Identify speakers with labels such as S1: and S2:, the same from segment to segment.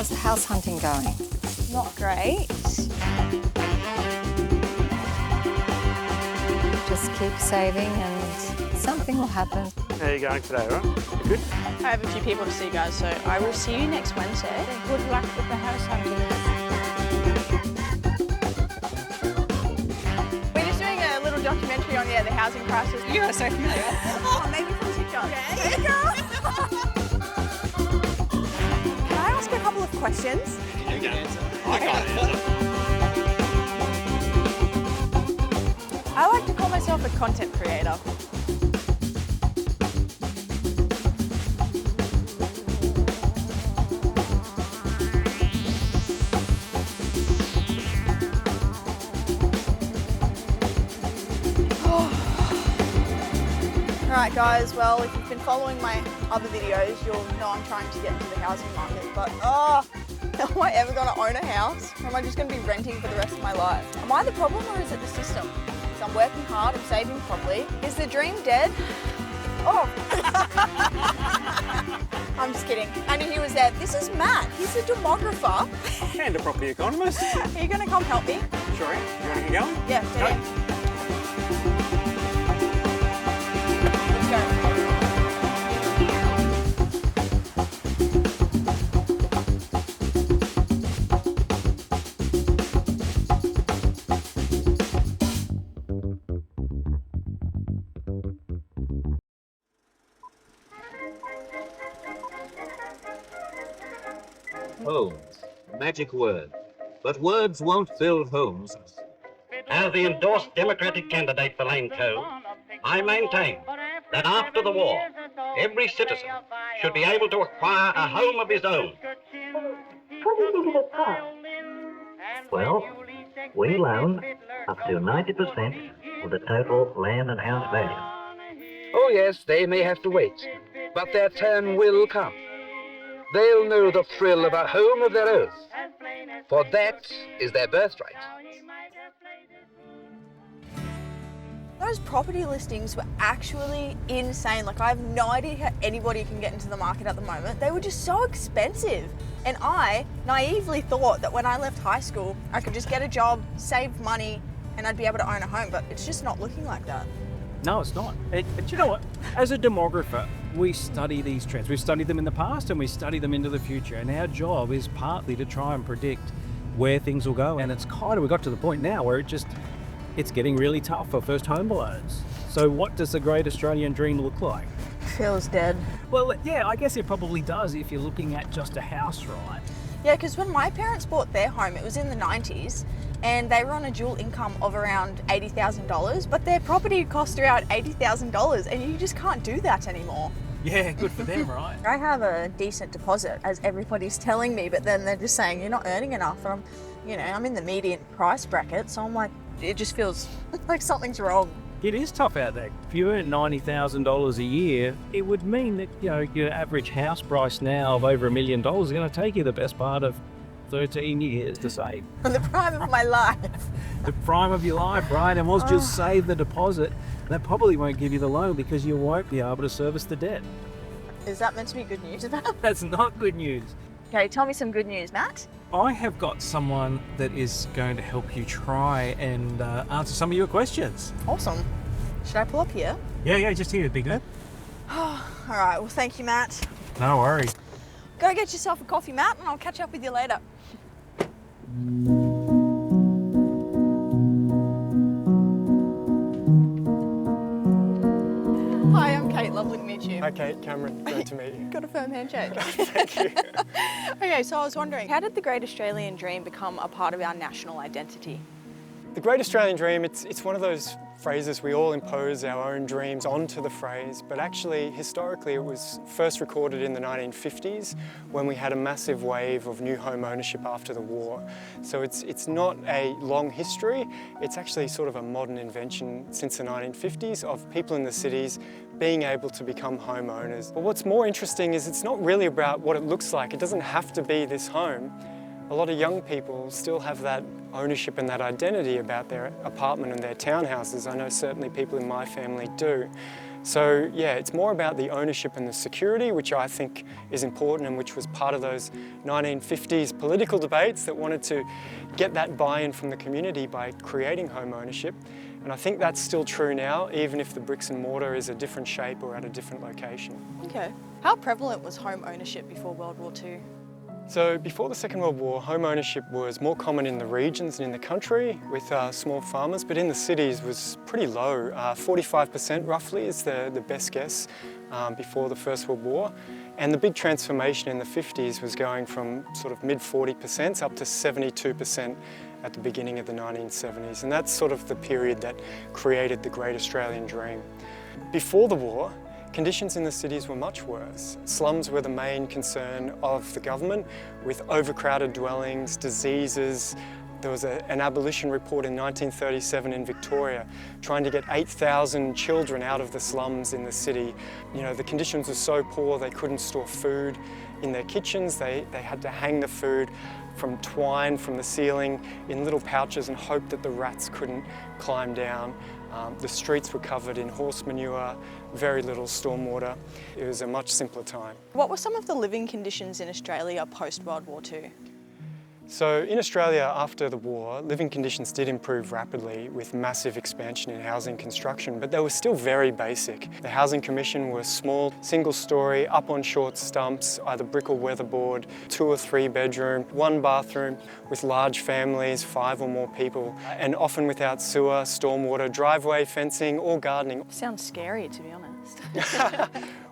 S1: How's the house hunting going?
S2: Not great.
S1: Just keep saving and something will happen.
S3: How are you going today, all right? You good?
S2: I have a few people to see, guys, so I will see you next Wednesday.
S4: Good luck with the house hunting.
S2: We're just doing a little documentary on, the housing crisis.
S4: You are so familiar.
S2: Oh, maybe from TikTok. Okay. Can I ask you a couple of questions?
S3: You can answer. I can't answer.
S2: I like to call myself a content creator. Alright guys, well if you've been following my other videos, you'll know I'm trying to get into the housing market, but am I ever going to own a house? Or am I just going to be renting for the rest of my life? Am I the problem or is it the system? So I'm working hard, I'm saving properly. Is the dream dead? Oh. I'm just kidding. I knew he was there. This is Matt, he's a demographer.
S3: And a property economist.
S2: Are you going to come help me?
S3: Sure, you want to get going?
S2: Yeah,
S3: Go.
S2: Let's go.
S5: Homes, magic word. But words won't build homes.
S6: As the endorsed Democratic candidate for Lane Cove, I maintain that after the war, every citizen should be able to acquire a home of his own.
S4: What do you think of the park?
S6: Well, we loan up to 90% of the total land and house value.
S7: Oh yes, they may have to wait, but their turn will come. They'll know the thrill of a home of their own, for that is their birthright.
S2: Those property listings were actually insane. Like, I have no idea how anybody can get into the market at the moment. They were just so expensive. And I naively thought that when I left high school, I could just get a job, save money, and I'd be able to own a home, but it's just not looking like that.
S8: No, it's not. But you know what? As a demographer, we study these trends. We've studied them in the past and we study them into the future. And our job is partly to try and predict where things will go. And it's we got to the point now where it's getting really tough for first home buyers. So what does the great Australian dream look like?
S2: Feels dead.
S8: Well, yeah, I guess it probably does if you're looking at just a house, right?
S2: Yeah, because when my parents bought their home, it was in the 90s, and they were on a dual income of around $80,000, but their property cost around $80,000, and you just can't do that anymore.
S8: Yeah, good for them, right?
S2: I have a decent deposit, as everybody's telling me, but then they're just saying you're not earning enough, and I'm in the median price bracket, so I'm like, it just feels like something's wrong.
S8: It is tough out there. If you earn $90,000 a year, it would mean that your average house price now of over $1 million is going to take you the best part of 13 years to save.
S2: The prime of my life.
S8: The prime of your life, right? And once you save the deposit, that probably won't give you the loan because you won't be able to service the debt.
S2: Is that meant to be good news about?
S8: That's not good news.
S2: Okay, tell me some good news, Matt.
S8: I have got someone that is going to help you try and answer some of your questions.
S2: Awesome. Should I pull up here?
S8: Yeah, just here, big man.
S2: All right, well, thank you, Matt.
S8: No worries.
S2: Go get yourself a coffee, Matt, and I'll catch up with you later. Hi, I'm Kate. Lovely to meet you.
S3: Hi, Kate. Cameron. Great to meet you.
S2: Got a firm handshake.
S3: Thank you.
S2: Okay, so I was wondering, how did the Great Australian Dream become a part of our national identity?
S3: The Great Australian Dream, it's one of those phrases we all impose our own dreams onto the phrase, but actually historically it was first recorded in the 1950s when we had a massive wave of new home ownership after the war. So it's not a long history, it's actually sort of a modern invention since the 1950s of people in the cities being able to become homeowners. But what's more interesting is it's not really about what it looks like. It doesn't have to be this home. A lot of young people still have that ownership and that identity about their apartment and their townhouses. I know certainly people in my family do. So yeah, it's more about the ownership and the security, which I think is important and which was part of those 1950s political debates that wanted to get that buy-in from the community by creating home ownership. And I think that's still true now, even if the bricks and mortar is a different shape or at a different location.
S2: Okay. How prevalent was home ownership before World War II?
S3: So before the Second World War, home ownership was more common in the regions and in the country with small farmers, but in the cities was pretty low. 45% roughly is the best guess before the First World War. And the big transformation in the 50s was going from sort of mid 40% up to 72% at the beginning of the 1970s. And that's sort of the period that created the Great Australian Dream. Before the war, conditions in the cities were much worse. Slums were the main concern of the government, with overcrowded dwellings, diseases. There was an abolition report in 1937 in Victoria trying to get 8,000 children out of the slums in the city. You know, the conditions were so poor they couldn't store food in their kitchens. They had to hang the food from twine from the ceiling in little pouches and hope that the rats couldn't climb down. The streets were covered in horse manure, very little stormwater. It was a much simpler time.
S2: What were some of the living conditions in Australia post-World War II?
S3: So in Australia after the war, living conditions did improve rapidly with massive expansion in housing construction, but they were still very basic. The Housing Commission was small, single story, up on short stumps, either brick or weatherboard, 2 or 3 bedroom, 1 bathroom with large families, 5 or more people, and often without sewer, stormwater, driveway fencing or gardening.
S2: Sounds scary, to be honest.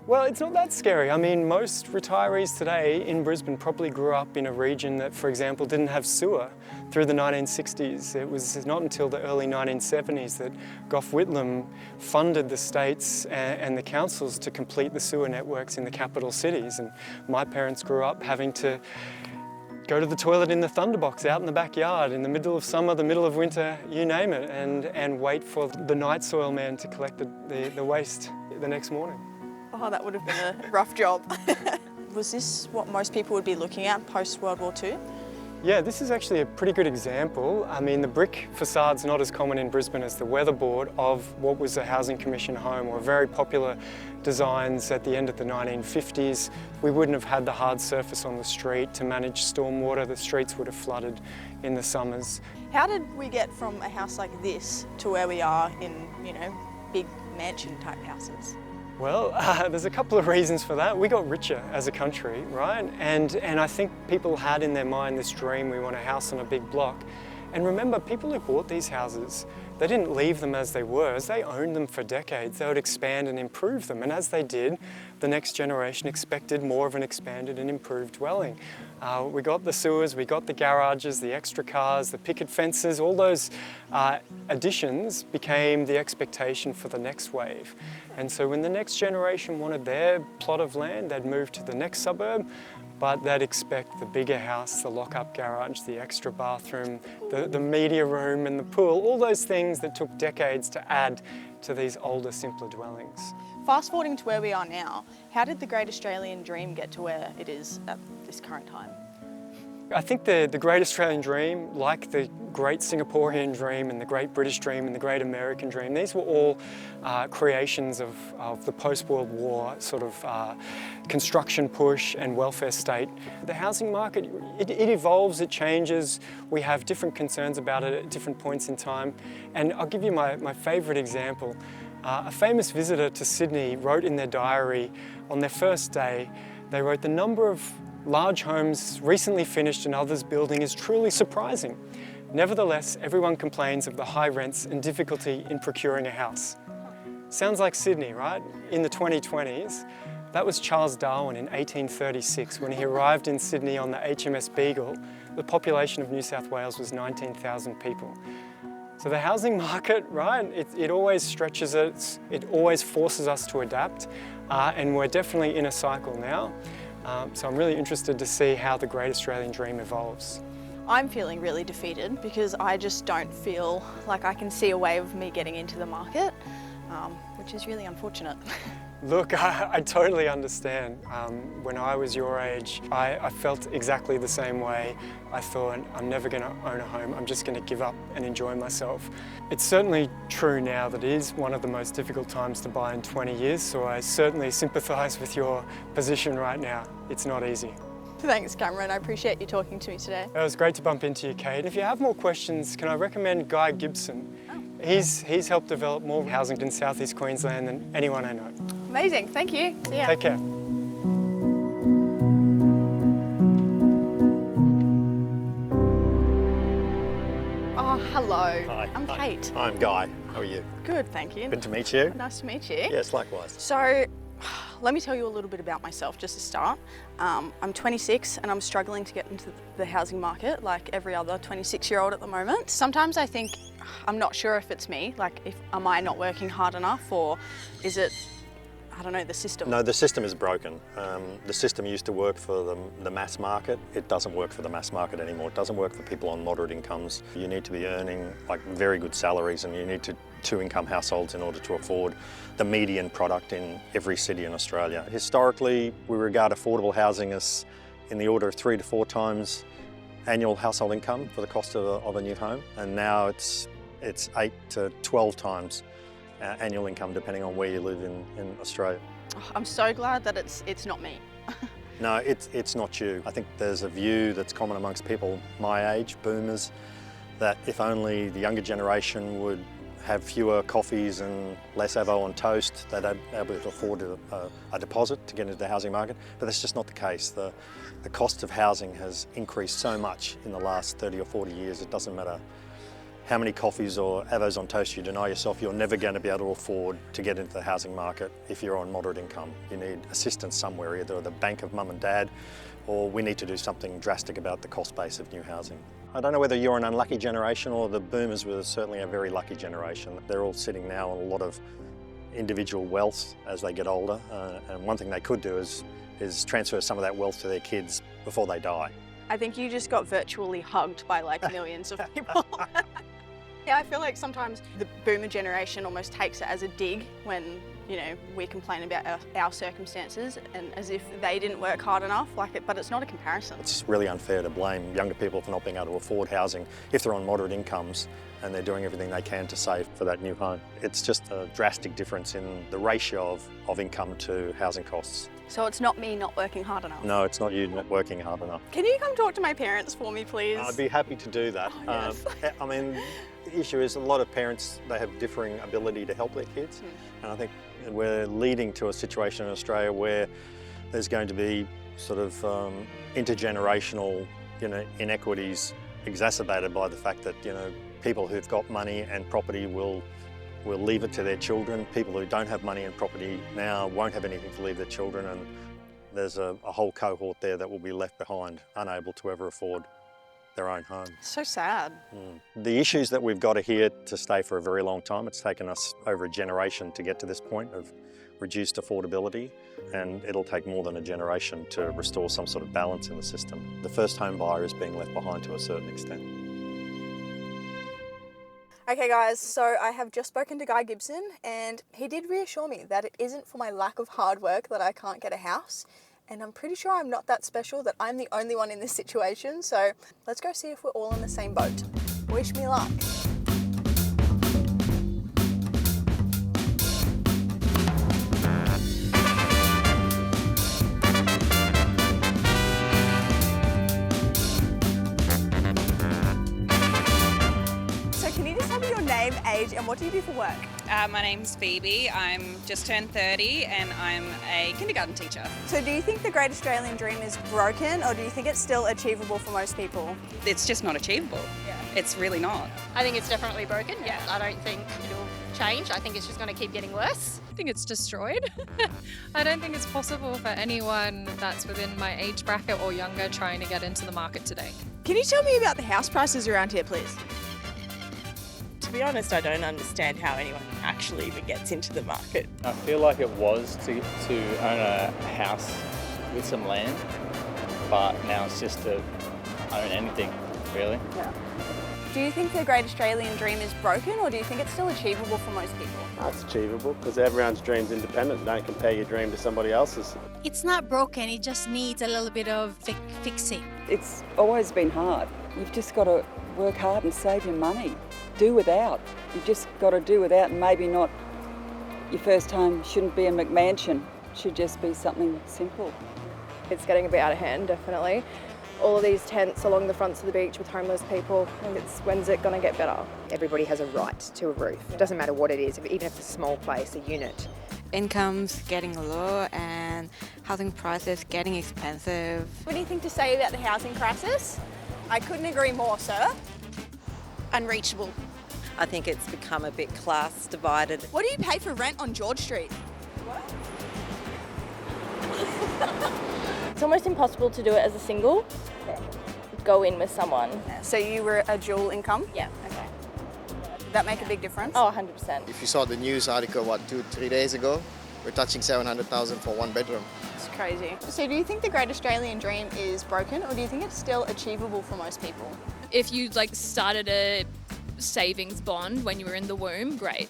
S3: Well, it's not that scary. I mean, most retirees today in Brisbane probably grew up in a region that, for example, didn't have sewer through the 1960s. It was not until the early 1970s that Gough Whitlam funded the states and the councils to complete the sewer networks in the capital cities. And my parents grew up having to go to the toilet in the thunderbox out in the backyard in the middle of summer, the middle of winter, you name it, and wait for the night soil man to collect the waste the next morning.
S2: Oh, that would have been a rough job. Was this what most people would be looking at post-World War II?
S3: Yeah, this is actually a pretty good example. I mean, the brick facade's not as common in Brisbane as the weatherboard of what was a Housing Commission home, or very popular designs at the end of the 1950s. We wouldn't have had the hard surface on the street to manage stormwater. The streets would have flooded in the summers.
S2: How did we get from a house like this to where we are in, you know, big mansion type houses?
S3: Well, there's a couple of reasons for that. We got richer as a country, right? And I think people had in their mind this dream, we want a house on a big block. And remember, people who bought these houses, they didn't leave them as they were. As they owned them for decades, they would expand and improve them. And as they did, the next generation expected more of an expanded and improved dwelling. We got the sewers, we got the garages, the extra cars, the picket fences, all those additions became the expectation for the next wave. And so when the next generation wanted their plot of land, they'd move to the next suburb, but they'd expect the bigger house, the lock-up garage, the extra bathroom, the media room and the pool, all those things that took decades to add to these older, simpler dwellings.
S2: Fast forwarding to where we are now, how did the Great Australian Dream get to where it is at this current time?
S3: I think the Great Australian Dream, like the Great Singaporean Dream and the Great British Dream and the Great American Dream, these were all creations of the post-World War sort of construction push and welfare state. The housing market, it evolves, it changes. We have different concerns about it at different points in time. And I'll give you my favourite example. A famous visitor to Sydney wrote in their diary on their first day, they wrote, "The number of large homes recently finished and others building is truly surprising. Nevertheless, everyone complains of the high rents and difficulty in procuring a house." Sounds like Sydney, right? In the 2020s. That was Charles Darwin in 1836 when he arrived in Sydney on the HMS Beagle. The population of New South Wales was 19,000 people. So the housing market, right, it always stretches it, it always forces us to adapt, and we're definitely in a cycle now. So I'm really interested to see how the Great Australian Dream evolves.
S2: I'm feeling really defeated because I just don't feel like I can see a way of me getting into the market, which is really unfortunate.
S3: Look, I totally understand. When I was your age, I felt exactly the same way. I thought, I'm never going to own a home, I'm just going to give up and enjoy myself. It's certainly true now that it is one of the most difficult times to buy in 20 years, so I certainly sympathise with your position right now. It's not easy.
S2: Thanks, Cameron. I appreciate you talking to me today.
S3: It was great to bump into you, Kate. If you have more questions, can I recommend Guy Gibson? He's helped develop more housing in South East Queensland than anyone I know.
S2: Amazing. Thank you. See ya.
S3: Take care.
S2: Oh, hello.
S9: Hi.
S2: I'm
S9: Hi.
S2: Kate.
S9: I'm Guy. How are you?
S2: Good, thank you.
S9: Good to meet you.
S2: Nice to meet you.
S9: Yes, likewise.
S2: So, let me tell you a little bit about myself just to start. I'm 26 and I'm struggling to get into the housing market like every other 26-year-old at the moment. Sometimes I think, I'm not sure if it's me, like am I not working hard enough, or is it, I don't know, the system?
S9: No, the system is broken. The system used to work for the mass market. It doesn't work for the mass market anymore. It doesn't work for people on moderate incomes. You need to be earning like very good salaries, and you need two-income households in order to afford the median product in every city in Australia. Historically, we regard affordable housing as in the order of 3 to 4 times annual household income for the cost of a new home, and now it's 8 to 12 times annual income depending on where you live in Australia.
S2: Oh, I'm so glad that it's not me.
S9: No, it's not you. I think there's a view that's common amongst people my age, boomers, that if only the younger generation would have fewer coffees and less avo on toast, they'd be able to afford a deposit to get into the housing market. But that's just not the case. The cost of housing has increased so much in the last 30 or 40 years, it doesn't matter how many coffees or avos on toast you deny yourself, you're never going to be able to afford to get into the housing market if you're on moderate income. You need assistance somewhere, either the bank of mum and dad, or we need to do something drastic about the cost base of new housing. I don't know whether you're an unlucky generation or the boomers were certainly a very lucky generation. They're all sitting now on a lot of individual wealth as they get older, and one thing they could do is transfer some of that wealth to their kids before they die.
S2: I think you just got virtually hugged by like millions of people. Yeah, I feel like sometimes the boomer generation almost takes it as a dig when, you know, we complain about our circumstances and as if they didn't work hard enough, but it's not a comparison.
S9: It's really unfair to blame younger people for not being able to afford housing if they're on moderate incomes and they're doing everything they can to save for that new home. It's just a drastic difference in the ratio of income to housing costs.
S2: So it's not me not working hard enough?
S9: No, it's not you not working hard enough.
S2: Can you come talk to my parents for me, please?
S9: I'd be happy to do that.
S2: Oh, yes.
S9: I mean, the issue is a lot of parents, they have differing ability to help their kids. And I think we're leading to a situation in Australia where there's going to be sort of intergenerational, inequities exacerbated by the fact that, people who've got money and property will leave it to their children. People who don't have money and property now won't have anything to leave their children, and there's a whole cohort there that will be left behind, unable to ever afford their own home.
S2: So sad.
S9: The issues that we've got are here to stay for a very long time. It's taken us over a generation to get to this point of reduced affordability, and it'll take more than a generation to restore some sort of balance in the system. The first home buyer is being left behind to a certain extent.
S2: Okay guys, so I have just spoken to Guy Gibson and he did reassure me that it isn't for my lack of hard work that I can't get a house. And I'm pretty sure I'm not that special, that I'm the only one in this situation. So let's go see if we're all in the same boat. Wish me luck. Name, age, and what do you do for work?
S10: My name's Phoebe. I'm just turned 30 and I'm a kindergarten teacher.
S2: So do you think the Great Australian Dream is broken, or do you think it's still achievable for most people?
S10: It's just not achievable. Yeah. It's really not.
S11: I think it's definitely broken. Yeah. I don't think it'll change. I think it's just going to keep getting worse.
S12: I think it's destroyed. I don't think it's possible for anyone that's within my age bracket or younger trying to get into the market today.
S2: Can you tell me about the house prices around here, please?
S13: To be honest, I don't understand how anyone actually even gets into the market.
S14: I feel like it was to own a house with some land, but now it's just to own anything, really.
S2: Yeah. Do you think the Great Australian Dream is broken, or do you think it's still achievable for most people?
S15: It's achievable because everyone's dream's independent. Don't compare your dream to somebody else's.
S16: It's not broken, it just needs a little bit of fixing.
S17: It's always been hard. You've just got to work hard and save your money. Do without. You've just got to do without, and maybe not, your first home shouldn't be a McMansion. It should just be something simple.
S18: It's getting a bit out of hand, definitely. All of these tents along the fronts of the beach with homeless people, when's it going to get better?
S19: Everybody has a right to a roof. It doesn't matter what it is, even if it's a small place, a unit.
S20: Income's getting low and housing prices getting expensive.
S2: What do you think to say about the housing crisis? I couldn't agree more, sir.
S21: Unreachable. I think it's become a bit class divided.
S2: What do you pay for rent on George Street?
S18: It's almost impossible to do it as a single. Go in with someone.
S2: So you were a dual income?
S18: Yeah, okay.
S2: Did that make a big difference?
S18: Oh, 100%.
S22: If you saw the news article, 2-3 days ago, we're touching 700,000 for one bedroom.
S2: It's crazy. So do you think the Great Australian Dream is broken, or do you think it's still achievable for most people?
S23: If you started a savings bond when you were in the womb, great.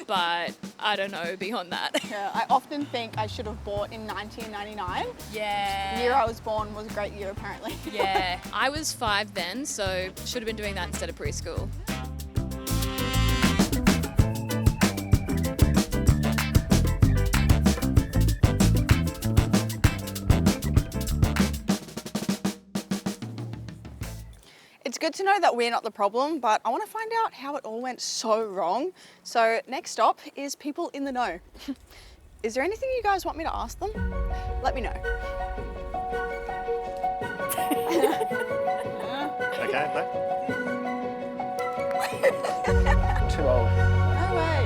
S23: But I don't know beyond that.
S2: Yeah, I often think I should have bought in 1999.
S23: Yeah.
S2: The year I was born was a great year, apparently.
S23: Yeah. I was 5 then, so should have been doing that instead of preschool.
S2: It's good to know that we're not the problem, but I want to find out how it all went so wrong. So next stop is people in the know. Is there anything you guys want me to ask them? Let me know.
S9: Okay,
S24: Too old.
S2: No way.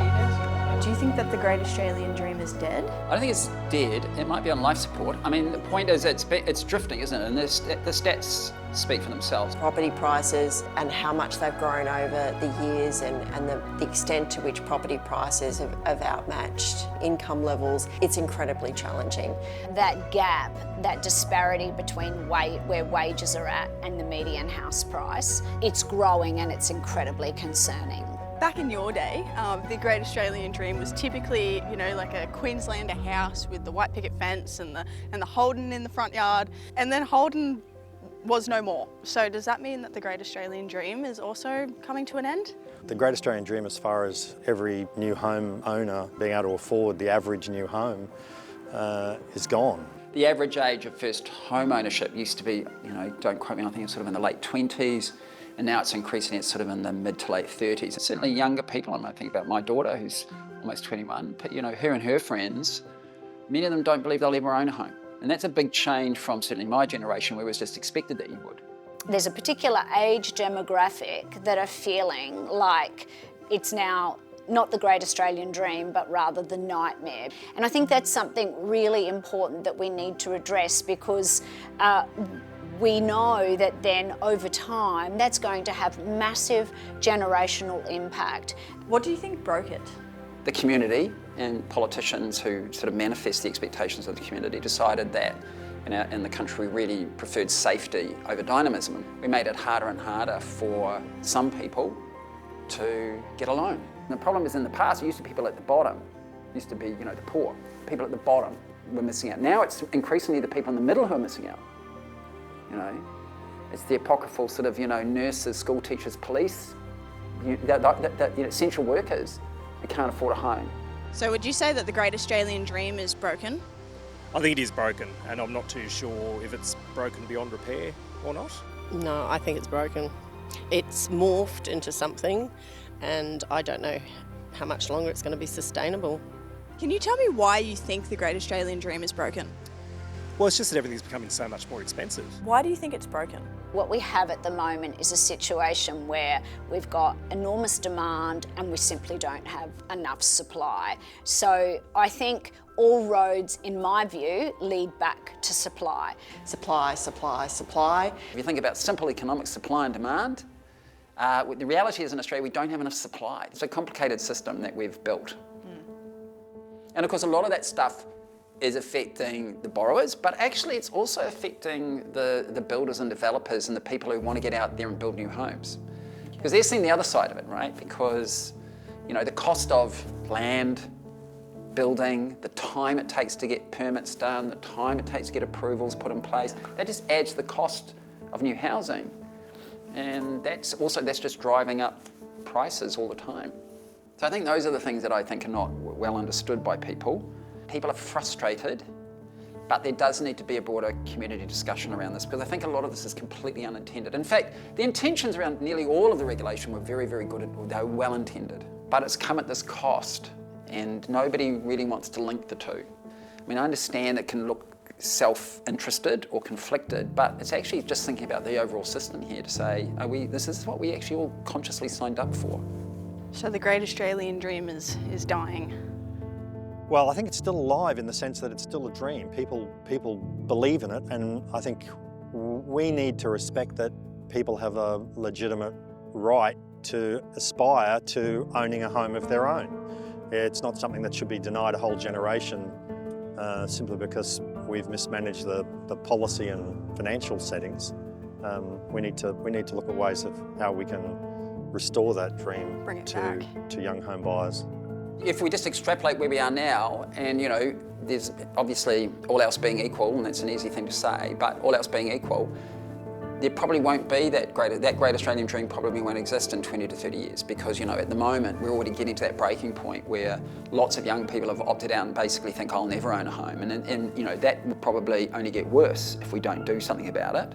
S2: Do you think that the Great Australian Dream is dead?
S25: I don't think it's dead. It might be on life support. I mean, the point is it's drifting, isn't it? And the stats speak for themselves.
S26: Property prices and how much they've grown over the years and the extent to which property prices have outmatched income levels, it's incredibly challenging.
S27: That gap, that disparity between where wages are at and the median house price, it's growing and it's incredibly concerning.
S2: Back in your day, the Great Australian Dream was typically, like a Queenslander house with the white picket fence and the Holden in the front yard, and then Holden was no more. So does that mean that the Great Australian Dream is also coming to an end?
S9: The Great Australian Dream, as far as every new home owner being able to afford the average new home, is gone.
S25: The average age of first home ownership used to be, don't quote me, I think it's sort of in the late 20s, and now it's increasing, it's sort of in the mid to late 30s. Certainly younger people, I think about my daughter who's almost 21, but her and her friends, many of them don't believe they'll ever own a home. And that's a big change from certainly my generation where it was just expected that you would.
S27: There's a particular age demographic that are feeling like it's now not the Great Australian Dream, but rather the nightmare. And I think that's something really important that we need to address, because we know that then over time that's going to have massive generational impact.
S2: What do you think broke it?
S25: The community and politicians who sort of manifest the expectations of the community decided that in the country really preferred safety over dynamism. We made it harder and harder for some people to get a loan. And the problem is, in the past, it used to be people at the bottom, it used to be the poor. People at the bottom were missing out. Now it's increasingly the people in the middle who are missing out. It's the apocryphal sort of nurses, school teachers, police, essential workers who can't afford a home.
S2: So would you say that the Great Australian Dream is broken?
S28: I think it is broken, and I'm not too sure if it's broken beyond repair or not.
S13: No, I think it's broken. It's morphed into something, and I don't know how much longer it's going to be sustainable.
S2: Can you tell me why you think the Great Australian Dream is broken?
S28: Well, it's just that everything's becoming so much more expensive.
S2: Why do you think it's broken?
S27: What we have at the moment is a situation where we've got enormous demand and we simply don't have enough supply. So I think all roads, in my view, lead back to supply.
S26: Supply, supply, supply.
S25: If you think about simple economics, supply and demand, the reality is in Australia we don't have enough supply. It's a complicated system that we've built. And of course a lot of that stuff is affecting the borrowers, but actually it's also affecting the builders and developers and the people who want to get out there and build new homes. Because they're seeing the other side of it, right? Because, you know, the cost of land, building, the time it takes to get permits done, the time it takes to get approvals put in place, that just adds to the cost of new housing. And that's just driving up prices all the time. So I think those are the things that I think are not well understood by people. People are frustrated, but there does need to be a broader community discussion around this, because I think a lot of this is completely unintended. In fact, the intentions around nearly all of the regulation were very, very good. They were well intended, but it's come at this cost, and nobody really wants to link the two. I mean, I understand it can look self-interested or conflicted, but it's actually just thinking about the overall system here to say, this is what we actually all consciously signed up for.
S1: So the great Australian dream is dying.
S9: Well, I think it's still alive in the sense that it's still a dream. People believe in it, and I think we need to respect that people have a legitimate right to aspire to owning a home of their own. It's not something that should be denied a whole generation simply because we've mismanaged the policy and financial settings. We need to look at ways of how we can restore that dream to young home buyers.
S25: If we just extrapolate where we are now, and you know, there's obviously all else being equal, and that's an easy thing to say, but all else being equal, there probably won't be that great Australian dream probably won't exist in 20 to 30 years, because you know, at the moment we're already getting to that breaking point where lots of young people have opted out and basically think I'll never own a home, and you know, that will probably only get worse if we don't do something about it.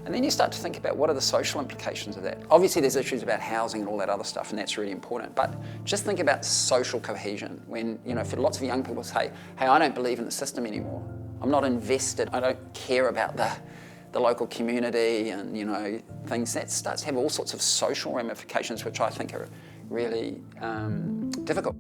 S25: And then you start to think about what are the social implications of that. Obviously there's issues about housing and all that other stuff, and that's really important, but just think about social cohesion when, you know, for lots of young people say, hey, I don't believe in the system anymore. I'm not invested, I don't care about the local community and, you know, things. That starts to have all sorts of social ramifications, which I think are really difficult.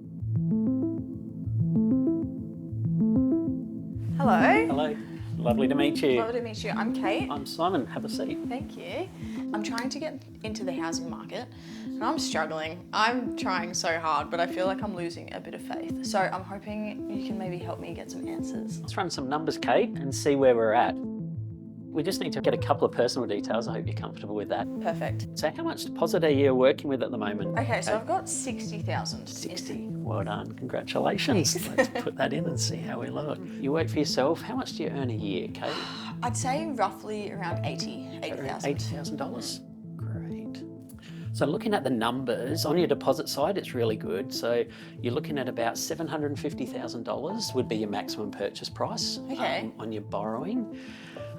S2: Hello.
S3: Hello. Lovely to meet you.
S2: Lovely to meet you. I'm Kate.
S3: I'm Simon. Have a seat.
S2: Thank you. I'm trying to get into the housing market and I'm struggling. I'm trying so hard, but I feel like I'm losing a bit of faith. So I'm hoping you can maybe help me get some answers.
S3: Let's run some numbers, Kate, and see where we're at. We just need to get a couple of personal details. I hope you're comfortable with that.
S2: Perfect.
S3: So how much deposit are you working with at the moment?
S2: Okay, so I've got 60,000.
S3: 60. Well done. Congratulations. Let's put that in and see how we look. You work for yourself. How much do you earn a year, Kate?
S2: I'd say roughly around $80,000.
S3: $80,000. Great. So looking at the numbers, on your deposit side, it's really good. So you're looking at about $750,000 would be your maximum purchase price on your borrowing.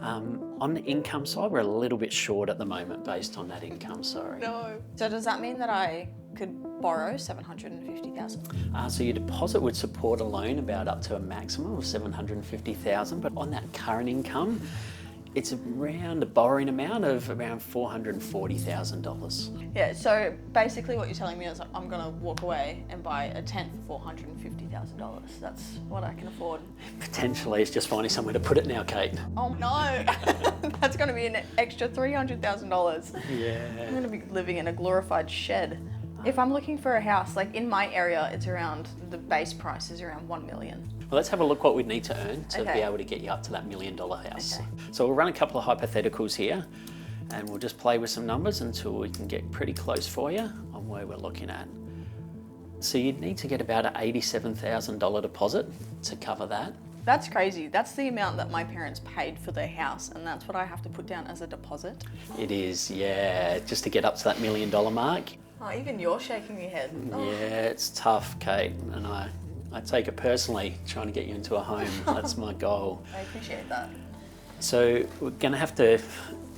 S3: On the income side, we're a little bit short at the moment based on that income, sorry.
S2: No. So does that mean that I could borrow $750,000?
S3: So your deposit would support a loan about up to a maximum of $750,000, but on that current income, it's around a borrowing amount of around $440,000.
S2: Yeah, so basically what you're telling me is I'm going to walk away and buy a tent for $450,000. That's what I can afford.
S3: Potentially, it's just finding somewhere to put it now, Kate.
S2: Oh no, that's going to be an extra $300,000.
S3: Yeah.
S2: I'm going to be living in a glorified shed. If I'm looking for a house, like in my area, it's around, the base price is around $1 million.
S3: Well, let's have a look what we'd need to earn to be able to get you up to that $1 million house.
S2: Okay.
S3: So we'll run a couple of hypotheticals here and we'll just play with some numbers until we can get pretty close for you on where we're looking at. So you'd need to get about an $87,000 deposit to cover that.
S2: That's crazy. That's the amount that my parents paid for their house, and that's what I have to put down as a deposit.
S3: It is, yeah, just to get up to that $1 million mark.
S2: Oh, even you're shaking your head. Oh.
S3: Yeah, it's tough, Kate, and I take it personally, trying to get you into a home. That's my goal.
S2: I appreciate that.
S3: So we're going to have to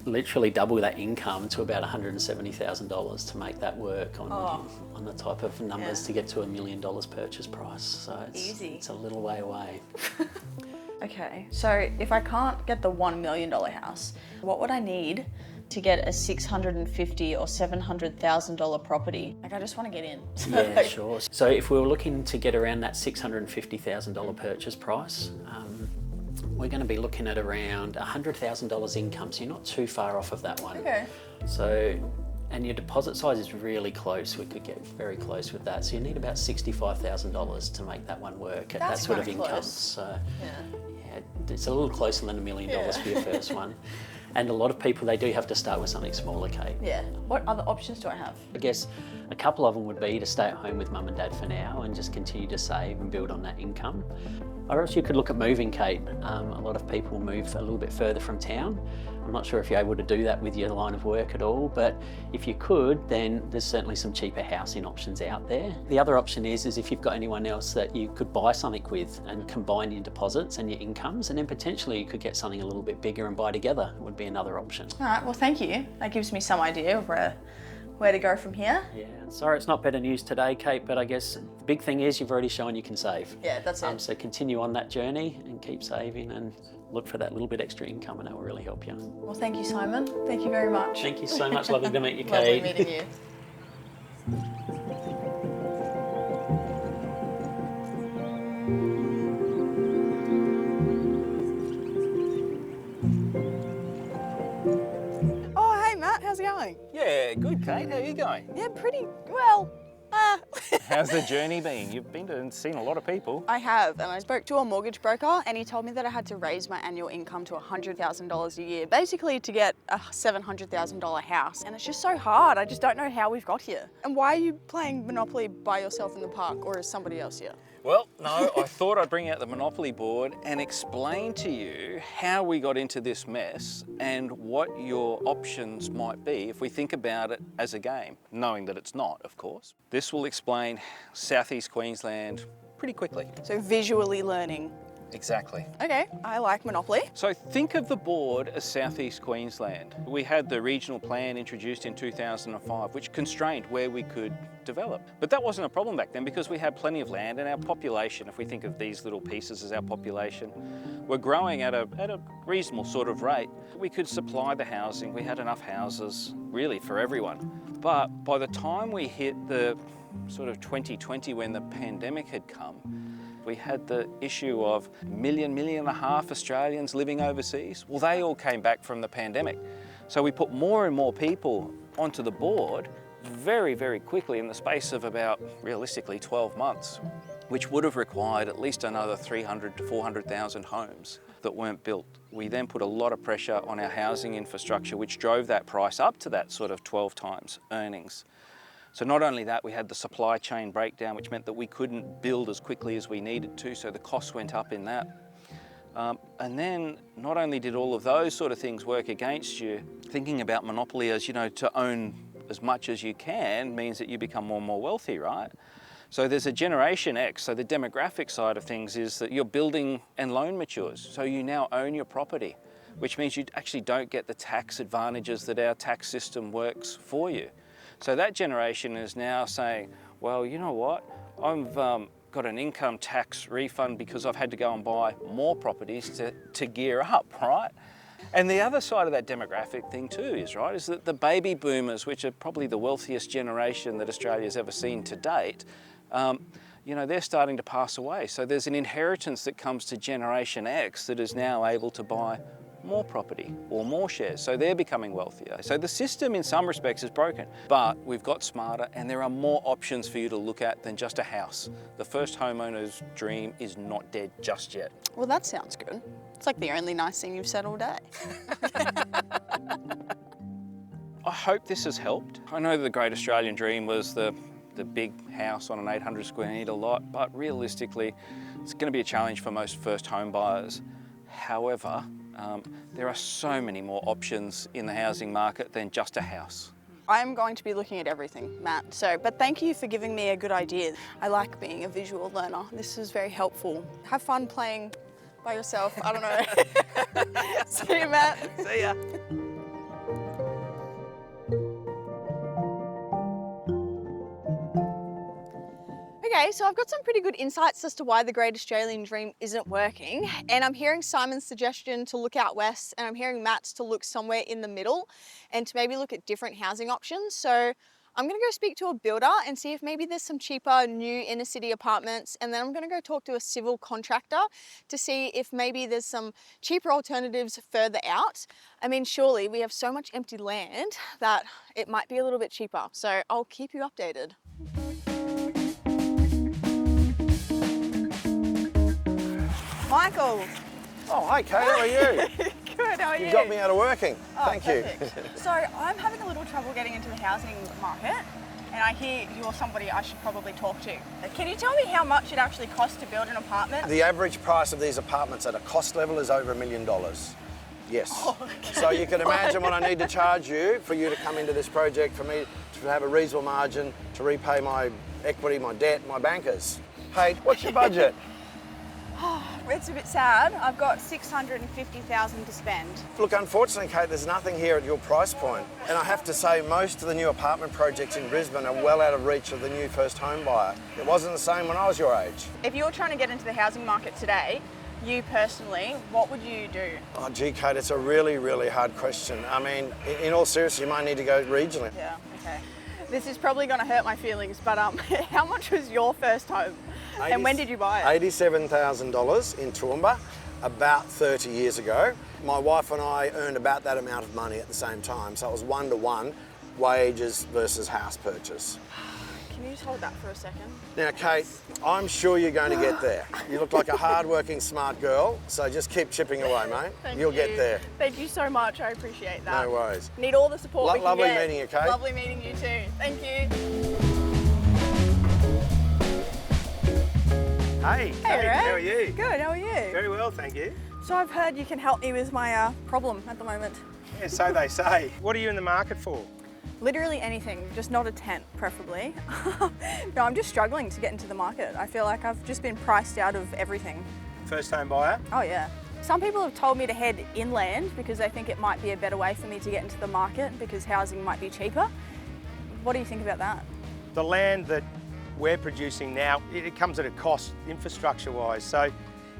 S3: literally double that income to about $170,000 to make that work on the type of numbers to get to $1 million purchase price. So it's a little way away.
S2: Okay, so if I can't get the $1 million house, what would I need to get a $650,000 or $700,000 property? Like, I just want to get in.
S3: Yeah, sure. So if we were looking to get around that $650,000 purchase price, we're going to be looking at around $100,000 income, so you're not too far off of that one.
S2: Okay.
S3: So, and your deposit size is really close. We could get very close with that. So you need about $65,000 to make that one work at that sort of income.
S2: Close.
S3: So yeah, it's a little closer than $1 million for your first one. And a lot of people, they do have to start with something smaller, Kate.
S2: Yeah. What other options do I have?
S3: I guess a couple of them would be to stay at home with mum and dad for now and just continue to save and build on that income. Or else you could look at moving, Kate. A lot of people move a little bit further from town. I'm not sure if you're able to do that with your line of work at all, but if you could, then there's certainly some cheaper housing options out there. The other option is if you've got anyone else that you could buy something with and combine your deposits and your incomes, and then potentially you could get something a little bit bigger and buy together would be another option.
S2: All right, well, thank you. That gives me some idea of where to go from here.
S3: Yeah, sorry it's not better news today, Kate, but I guess the big thing is you've already shown you can save.
S2: Yeah, that's it.
S3: So continue on that journey and keep saving and look for that little bit extra income, and that will really help you.
S2: Well, thank you, Simon. Thank you very much.
S3: Thank you so much. Lovely to meet you,
S2: Lovely
S3: Kate.
S2: meeting you. Oh, hey, Matt. How's it going?
S4: Yeah, good, Kate. How are you going?
S2: Yeah, pretty well.
S4: How's the journey been? You've been and seen a lot of people.
S2: I have, and I spoke to a mortgage broker and he told me that I had to raise my annual income to $100,000 a year, basically to get a $700,000 house. And it's just so hard. I just don't know how we've got here. And why are you playing Monopoly by yourself in the park, or is somebody else here?
S4: Well, no, I thought I'd bring out the Monopoly board and explain to you how we got into this mess and what your options might be if we think about it as a game, knowing that it's not, of course. This will explain Southeast Queensland pretty quickly.
S2: So visually learning.
S4: Exactly.
S2: Okay, I like Monopoly.
S4: So think of the board as Southeast Queensland. We had the regional plan introduced in 2005, which constrained where we could develop. But that wasn't a problem back then because we had plenty of land and our population, if we think of these little pieces as our population, were growing at a reasonable sort of rate. We could supply the housing. We had enough houses really for everyone. But by the time we hit the sort of 2020 when the pandemic had come, we had the issue of 1.5 million Australians living overseas. Well, they all came back from the pandemic. So we put more and more people onto the board very, very quickly in the space of about, realistically, 12 months, which would have required at least another 300 to 400,000 homes that weren't built. We then put a lot of pressure on our housing infrastructure, which drove that price up to that sort of 12 times earnings. So not only that, we had the supply chain breakdown, which meant that we couldn't build as quickly as we needed to, so the costs went up in that. And then not only did all of those sort of things work against you, thinking about Monopoly as, you know, to own as much as you can means that you become more and more wealthy, right? So there's a Generation X, so the demographic side of things is that your building and loan matures, so you now own your property, which means you actually don't get the tax advantages that our tax system works for you. So that generation is now saying, well, you know what, I've got an income tax refund because I've had to go and buy more properties to gear up, right? And the other side of that demographic thing too is that the baby boomers, which are probably the wealthiest generation that Australia's ever seen to date, you know, they're starting to pass away. So there's an inheritance that comes to Generation X that is now able to buy more property or more shares, so they're becoming wealthier. So the system in some respects is broken, but we've got smarter and there are more options for you to look at than just a house. The first homeowner's dream is not dead just yet.
S2: Well, that sounds good. It's like the only nice thing you've said all day.
S4: I hope this has helped. I know the great Australian dream was the big house on an 800 square metre lot, but realistically, it's going to be a challenge for most first home buyers. However, there are so many more options in the housing market than just a house.
S2: I'm going to be looking at everything, Matt. But thank you for giving me a good idea. I like being a visual learner. This was very helpful. Have fun playing by yourself. I don't know. See you, Matt.
S4: See ya.
S2: Okay, so I've got some pretty good insights as to why the Great Australian Dream isn't working. And I'm hearing Simon's suggestion to look out west, and I'm hearing Matt's to look somewhere in the middle and to maybe look at different housing options. So I'm gonna go speak to a builder and see if maybe there's some cheaper new inner city apartments, and then I'm gonna go talk to a civil contractor to see if maybe there's some cheaper alternatives further out. I mean, surely we have so much empty land that it might be a little bit cheaper. So I'll keep you updated. Michael.
S4: Oh, hi Kate, how are you?
S2: Good, how are you?
S5: You got me out of working. Thank you.
S2: So I'm having a little trouble getting into the housing market, and I hear you're somebody I should probably talk to. Can you tell me how much it actually costs to build an apartment?
S5: The average price of these apartments at a cost level is over $1 million. Yes.
S2: Oh, okay.
S5: So you can imagine what I need to charge you for you to come into this project, for me to have a reasonable margin to repay my equity, my debt, my bankers. Hey, what's your budget?
S2: It's a bit sad. I've got $650,000 to spend.
S5: Look, unfortunately, Kate, there's nothing here at your price point. And I have to say, most of the new apartment projects in Brisbane are well out of reach of the new first home buyer. It wasn't the same when I was your age.
S2: If you're trying to get into the housing market today, you personally, what would you do?
S5: Oh, gee, Kate, it's a really, really hard question. I mean, in all seriousness, you might need to go regionally.
S2: Yeah, okay. This is probably going to hurt my feelings, but how much was your first home? And when did you buy it?
S5: $87,000 in Toowoomba about 30 years ago. My wife and I earned about that amount of money at the same time, so it was 1-to-1 wages versus house purchase.
S2: Can you just hold that for a second?
S5: Now, Kate, I'm sure you're going to get there. You look like a hard-working, smart girl, so just keep chipping away, mate. You'll get there.
S2: Thank you so much. I appreciate that.
S5: No worries.
S2: Need all the support we can
S5: Lovely
S2: get.
S5: meeting you, Kate.
S2: Lovely meeting you too. Thank you.
S6: Hey,
S2: Hey, Ray.
S6: how are you?
S2: Good, how are you?
S6: Very well, thank you.
S2: So I've heard you can help me with my problem at the moment.
S6: Yeah, so they say. What are you in the market for?
S2: Literally anything, just not a tent, preferably. No, I'm just struggling to get into the market. I feel like I've just been priced out of everything.
S6: First home buyer?
S2: Oh yeah. Some people have told me to head inland because they think it might be a better way for me to get into the market because housing might be cheaper. What do you think about that?
S6: The land that we're producing now, it comes at a cost infrastructure-wise. So,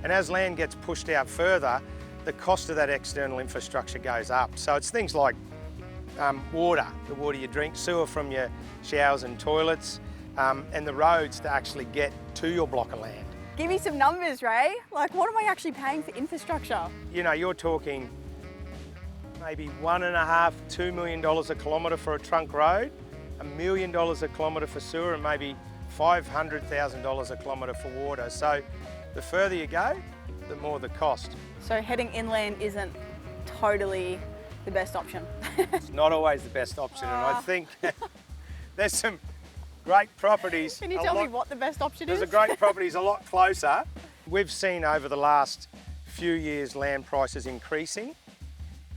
S6: and as land gets pushed out further, the cost of that external infrastructure goes up. So it's things like water, the water you drink, sewer from your showers and toilets, and the roads to actually get to your block of land.
S2: Give me some numbers, Ray. Like, what am I actually paying for infrastructure?
S6: You know, you're talking maybe $1.5 to $2 million a kilometre for a trunk road, $1 million a kilometre for sewer, and maybe $500,000 a kilometre for water. So the further you go, the more the cost.
S2: So heading inland isn't totally the best option.
S6: It's not always the best option, and I think there's some great properties.
S2: Can you tell me what the best option is?
S6: There's a great properties a lot closer. We've seen over the last few years land prices increasing.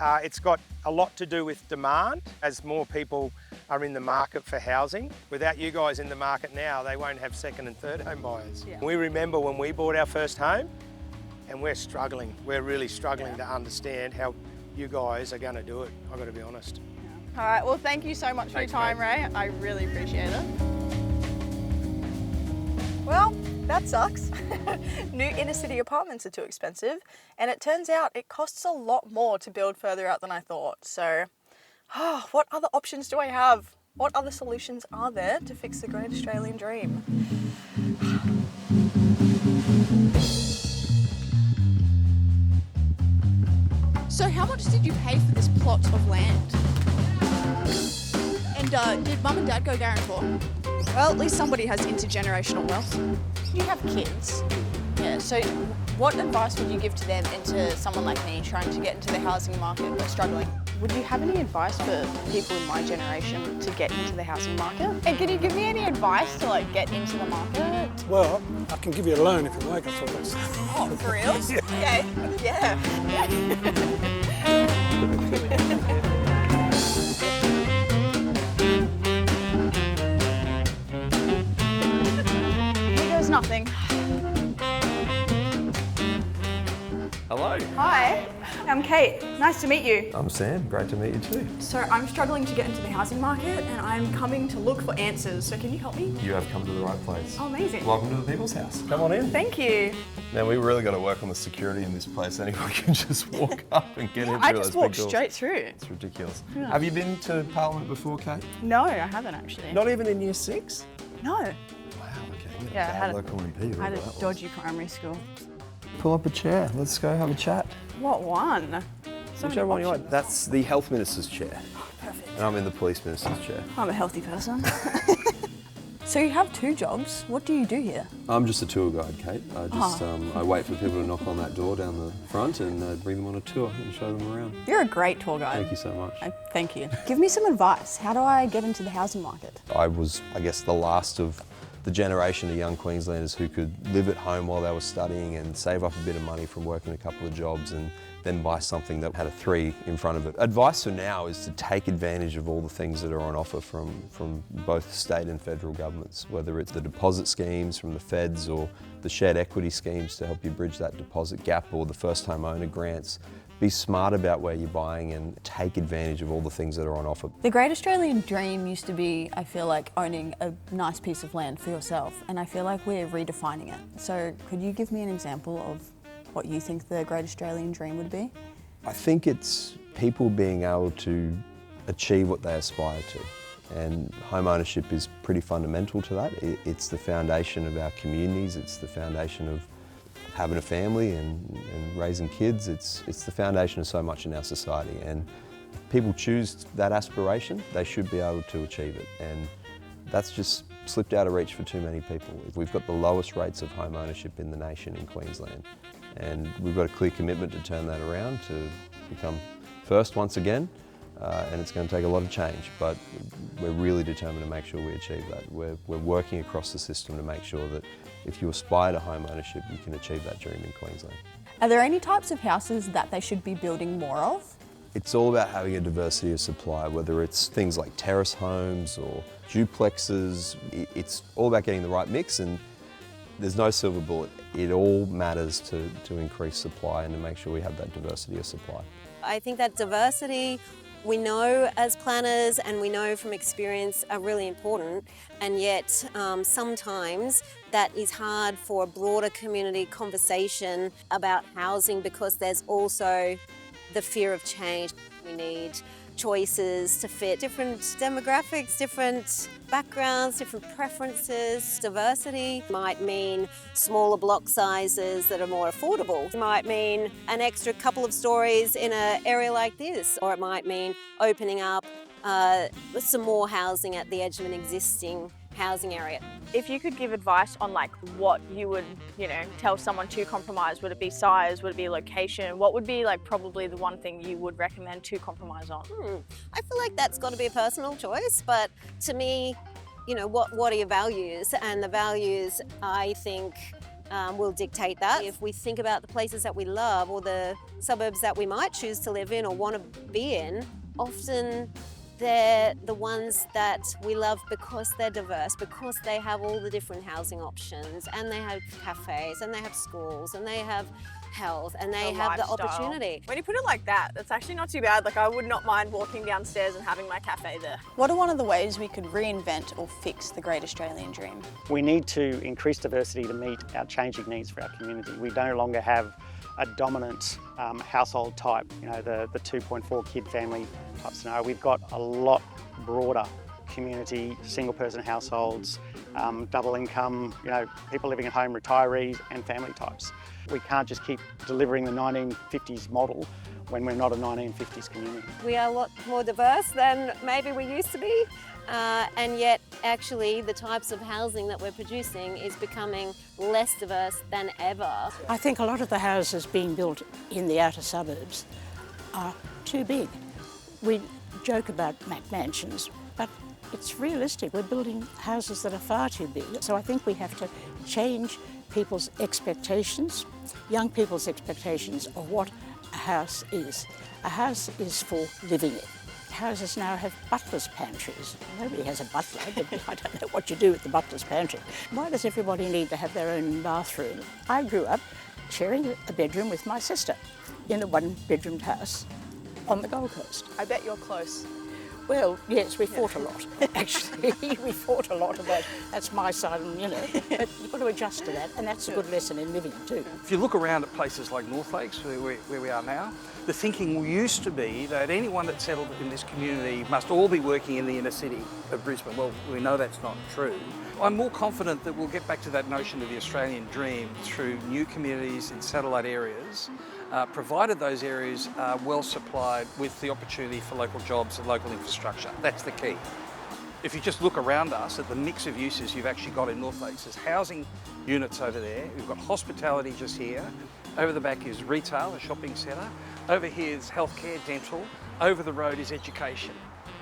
S6: It's got a lot to do with demand as more people are in the market for housing. Without you guys in the market now, they won't have second and third home buyers. Yeah. We remember when we bought our first home, and we're struggling. We're really struggling to understand how you guys are going to do it, I've got to be honest.
S2: All right, well, thank you so much for your time, Ray. I really appreciate it. Well, that sucks. New inner city apartments are too expensive, and it turns out it costs a lot more to build further out than I thought. So, what other options do I have? What other solutions are there to fix the great Australian dream?
S7: So how much did you pay for this plot of land? And did Mum and Dad go guarantor?
S2: Well, at least somebody has intergenerational wealth. You have kids. Yeah, so what advice would you give to them and to someone like me trying to get into the housing market but struggling? Would you have any advice for people in my generation to get into the housing market? And can you give me any advice to like get into the market?
S8: Well, I can give you a loan if you like. That's what I said.
S2: Oh, for real?
S8: Yeah.
S2: Okay, yeah. Here goes nothing.
S10: Hello.
S2: Hi, I'm Kate. Nice to meet you.
S10: I'm Sam. Great to meet you too.
S2: So I'm struggling to get into the housing market and I'm coming to look for answers. So can you help me?
S10: You have come to the right place.
S2: Oh, amazing.
S10: Welcome to the People's House. Come on in.
S2: Thank you.
S10: Now, we really got to work on the security in this place. Anyone can just walk up and get into
S2: I
S10: those
S2: just
S10: big
S2: walked
S10: doors.
S2: straight through.
S10: It's ridiculous.
S2: Yeah.
S10: Have you been to Parliament before, Kate?
S2: No, I haven't actually.
S10: Not even in year 6?
S2: No.
S10: Wow, okay.
S2: Yeah, I had
S10: local MP.
S2: I had a dodgy primary school.
S10: Pull up a chair. Let's go have a chat.
S2: What one? So
S10: Whichever one
S2: many
S10: you like.
S2: options.
S10: That's the Health Minister's chair.
S2: Perfect.
S10: And I'm in the Police Minister's chair.
S2: I'm a healthy person. So you have 2 jobs. What do you do here?
S10: I'm just a tour guide, Kate. I wait for people to knock on that door down the front and bring them on a tour and show them around.
S2: You're a great tour guide.
S10: Thank you so much.
S2: Thank you. Give me some advice. How do I get into the housing market?
S10: I was, I guess, the last of the generation of young Queenslanders who could live at home while they were studying and save up a bit of money from working a couple of jobs and then buy something that had a 3 in front of it. Advice for now is to take advantage of all the things that are on offer from both state and federal governments, whether it's the deposit schemes from the feds or the shared equity schemes to help you bridge that deposit gap, or the first home owner grants. Be smart about where you're buying and take advantage of all the things that are on offer.
S2: The Great Australian Dream used to be, I feel like, owning a nice piece of land for yourself, and I feel like we're redefining it. So could you give me an example of what you think the Great Australian Dream would be?
S10: I think it's people being able to achieve what they aspire to, and home ownership is pretty fundamental to that. It's the foundation of our communities, it's the foundation of having a family and raising kids. It's the foundation of so much in our society, and if people choose that aspiration, they should be able to achieve it, and that's just slipped out of reach for too many people. We've got the lowest rates of home ownership in the nation in Queensland, and we've got a clear commitment to turn that around, to become first once again, and it's going to take a lot of change, but we're really determined to make sure we achieve that. We're working across the system to make sure that if you aspire to home ownership, you can achieve that dream in Queensland.
S2: Are there any types of houses that they should be building more of?
S10: It's all about having a diversity of supply, whether it's things like terrace homes or duplexes. It's all about getting the right mix, and there's no silver bullet. It all matters to increase supply and to make sure we have that diversity of supply.
S21: I think that diversity, we know as planners and we know from experience, are really important, and yet sometimes that is hard for a broader community conversation about housing, because there's also the fear of change. We need choices to fit different demographics, different backgrounds, different preferences. Diversity might mean smaller block sizes that are more affordable. It might mean an extra couple of stories in an area like this, or it might mean opening up some more housing at the edge of an existing housing area.
S2: If you could give advice on like what you would, tell someone to compromise, would it be size, would it be location? What would be like probably the one thing you would recommend to compromise on?
S21: I feel like that's got to be a personal choice, but to me, what are your values? And the values, I think, will dictate that. If we think about the places that we love or the suburbs that we might choose to live in or want to be in, often they're the ones that we love because they're diverse, because they have all the different housing options, and they have cafes, and they have schools, and they have health, and they have the opportunity.
S2: When you put it like that, that's actually not too bad. Like, I would not mind walking downstairs and having my cafe there. What are one of the ways we could reinvent or fix the Great Australian Dream?
S11: We need to increase diversity to meet our changing needs for our community. We no longer have a dominant household type, the 2.4 kid family type scenario. We've got a lot broader community, single person households, double income, people living at home, retirees and family types. We can't just keep delivering the 1950s model when we're not a 1950s community.
S21: We are a lot more diverse than maybe we used to be, and yet actually the types of housing that we're producing is becoming less diverse than ever.
S12: I think a lot of the houses being built in the outer suburbs are too big. We joke about McMansions, but it's realistic. We're building houses that are far too big. So I think we have to change people's expectations, young people's expectations of what a house is. A house is for living in. Houses now have butler's pantries. Nobody has a butler, but I don't know what you do with the butler's pantry. Why does everybody need to have their own bathroom? I grew up sharing a bedroom with my sister in a one-bedroomed house on the Gold Coast.
S2: I bet you're close.
S12: Well, yes, we fought a lot, actually. We fought a lot about, that's my side, but you've got to adjust to that, and that's a good lesson in living too.
S8: If you look around at places like North Lakes, where we are now, the thinking used to be that anyone that settled in this community must all be working in the inner city of Brisbane. Well, we know that's not true. I'm more confident that we'll get back to that notion of the Australian dream through new communities in satellite areas, provided those areas are well supplied with the opportunity for local jobs and local infrastructure. That's the key. If you just look around us at the mix of uses you've actually got in North Lakes, there's housing units over there, we've got hospitality just here, over the back is retail, a shopping centre, over here is healthcare, dental, over the road is education.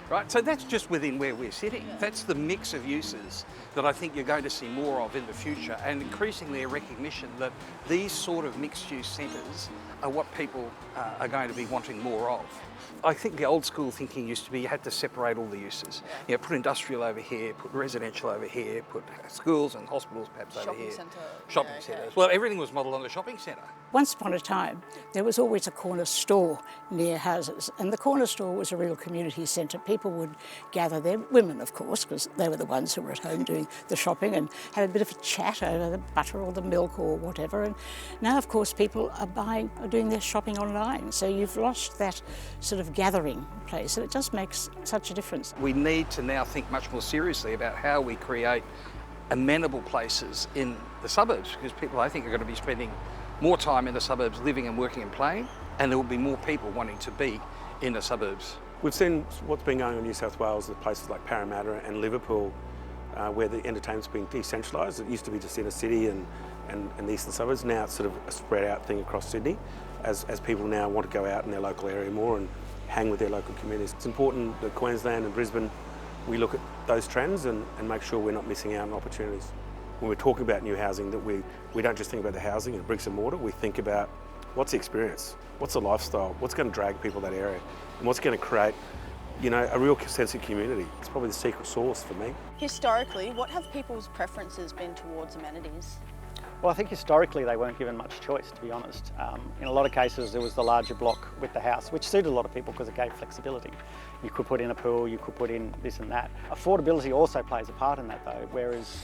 S8: Right, so that's just within where we're sitting. That's the mix of uses that I think you're going to see more of in the future, and increasingly a recognition that these sort of mixed-use centres are what people are going to be wanting more of. I think the old school thinking used to be you had to separate all the uses. You know, put industrial over here, put residential over here, put schools and hospitals perhaps over here. Shopping centres. Well, everything was modelled on the shopping centre.
S12: Once upon a time, there was always a corner store near houses, and the corner store was a real community centre. People would gather there, women of course, because they were the ones who were at home doing the shopping, and have a bit of a chat over the butter or the milk or whatever. And now, of course, people are doing their shopping online, so you've lost that sort of gathering place, and it just makes such a difference.
S8: We need to now think much more seriously about how we create amenable places in the suburbs, because people, I think, are going to be spending more time in the suburbs living and working and playing, and there will be more people wanting to be in the suburbs.
S14: We've seen what's been going on in New South Wales with places like Parramatta and Liverpool, where the entertainment's been decentralised. It used to be just in a city and the eastern suburbs. Now it's sort of a spread out thing across Sydney as people now want to go out in their local area more and hang with their local communities. It's important that Queensland and Brisbane, we look at those trends and make sure we're not missing out on opportunities. When we're talking about new housing, that we don't just think about the housing and bricks and mortar, we think about what's the experience, what's the lifestyle, what's going to drag people that area, and what's going to create, you know, a real sense of community. It's probably the secret sauce for me.
S2: Historically, what have people's preferences been towards amenities?
S11: Well, I think historically they weren't given much choice, to be honest. In a lot of cases there was the larger block with the house, which suited a lot of people because it gave flexibility. You could put in a pool, you could put in this and that. Affordability also plays a part in that though, whereas